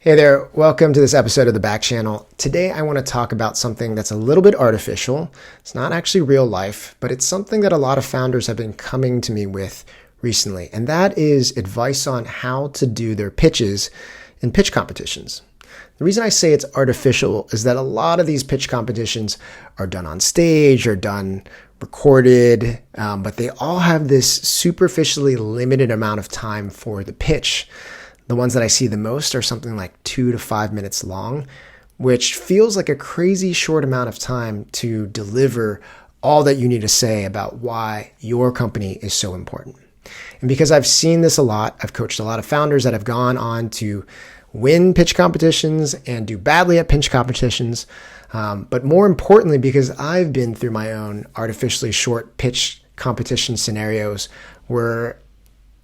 Hey there, welcome to this episode of the Back Channel. Today I want to talk about something that's a little bit artificial. It's not actually real life, but it's something that a lot of founders have been coming to me with recently, and that is advice on how to do their pitches in pitch competitions. The reason I say it's artificial is that a lot of these pitch competitions are done on stage or done recorded, but they all have this superficially limited amount of time for the pitch. The ones that I see the most are something like 2 to 5 minutes long, which feels like a crazy short amount of time to deliver all that you need to say about why your company is so important. And because I've seen this a lot, I've coached a lot of founders that have gone on to win pitch competitions and do badly at pitch competitions. But more importantly, because I've been through my own artificially short pitch competition scenarios where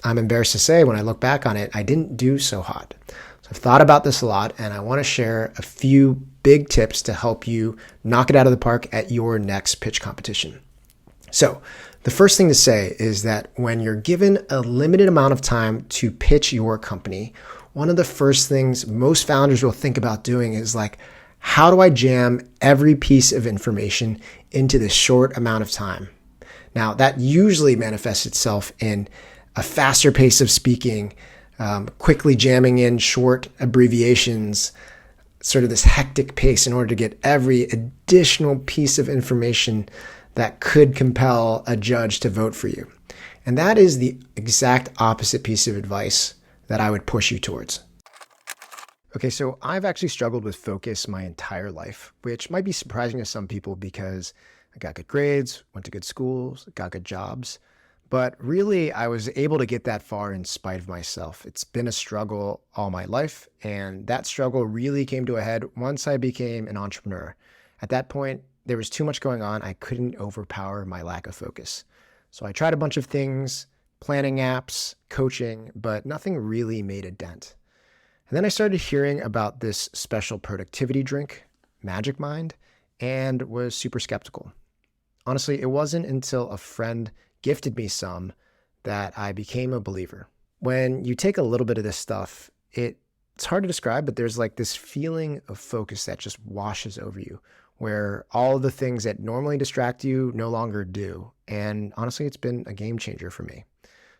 I'm embarrassed to say, when I look back on it, I didn't do so hot. So I've thought about this a lot, and I want to share a few big tips to help you knock it out of the park at your next pitch competition. So the first thing to say is that when you're given a limited amount of time to pitch your company, one of the first things most founders will think about doing is like, how do I jam every piece of information into this short amount of time? Now, that usually manifests itself in a faster pace of speaking, quickly jamming in short abbreviations, sort of this hectic pace in order to get every additional piece of information that could compel a judge to vote for you. And that is the exact opposite piece of advice that I would push you towards. Okay, so I've actually struggled with focus my entire life, which might be surprising to some people because I got good grades, went to good schools, got good jobs. But really, I was able to get that far in spite of myself. It's been a struggle all my life, and that struggle really came to a head once I became an entrepreneur. At that point, there was too much going on. I couldn't overpower my lack of focus. So I tried a bunch of things, planning apps, coaching, but nothing really made a dent. And then I started hearing about this special productivity drink, Magic Mind, and was super skeptical. Honestly, it wasn't until a friend gifted me some that I became a believer. When you take a little bit of this stuff, it's hard to describe, but there's like this feeling of focus that just washes over you, where all of the things that normally distract you no longer do. And honestly, it's been a game changer for me.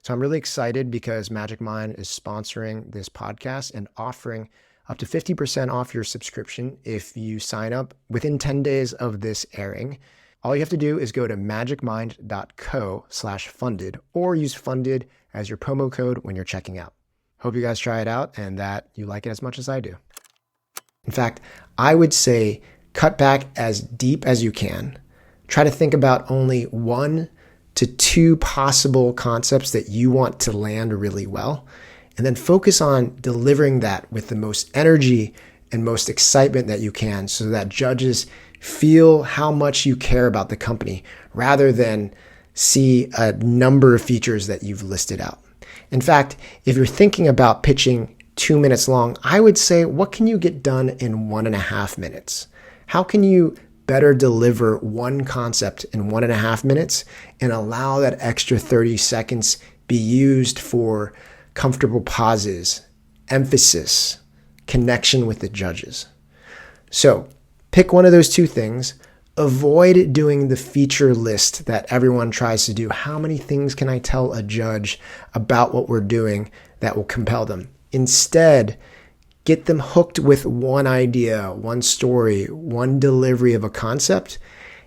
So I'm really excited because Magic Mind is sponsoring this podcast and offering up to 50% off your subscription if you sign up within 10 days of this airing. All you have to do is go to magicmind.co/funded or use funded as your promo code when you're checking out. Hope you guys try it out and that you like it as much as I do. In fact, I would say cut back as deep as you can. Try to think about only 1 to 2 possible concepts that you want to land really well, and then focus on delivering that with the most energy and most excitement that you can so that judges feel how much you care about the company rather than see a number of features that you've listed out. In fact, if you're thinking about pitching 2 minutes long, I would say, what can you get done in 1.5 minutes? How can you better deliver one concept in 1.5 minutes and allow that extra 30 seconds be used for comfortable pauses, emphasis, connection with the judges? So pick one of those 2 things. Avoid doing the feature list that everyone tries to do. How many things can I tell a judge about what we're doing that will compel them? Instead, get them hooked with one idea, one story, one delivery of a concept,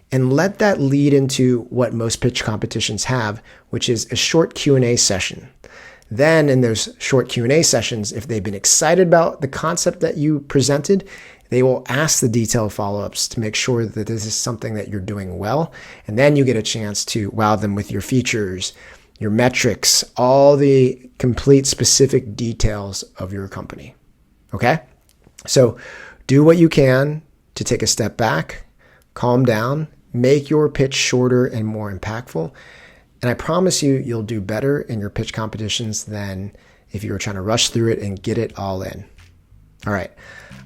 and let that lead into what most pitch competitions have, which is a short Q&A session. Then in those short Q&A sessions, if they've been excited about the concept that you presented, they will ask the detailed follow-ups to make sure that this is something that you're doing well. And then you get a chance to wow them with your features, your metrics, all the complete specific details of your company. Okay? So do what you can to take a step back, calm down, make your pitch shorter and more impactful. And I promise you, you'll do better in your pitch competitions than if you were trying to rush through it and get it all in. All right.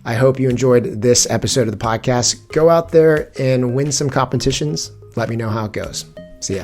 I hope you enjoyed this episode of the podcast. Go out there and win some competitions. Let me know how it goes. See ya.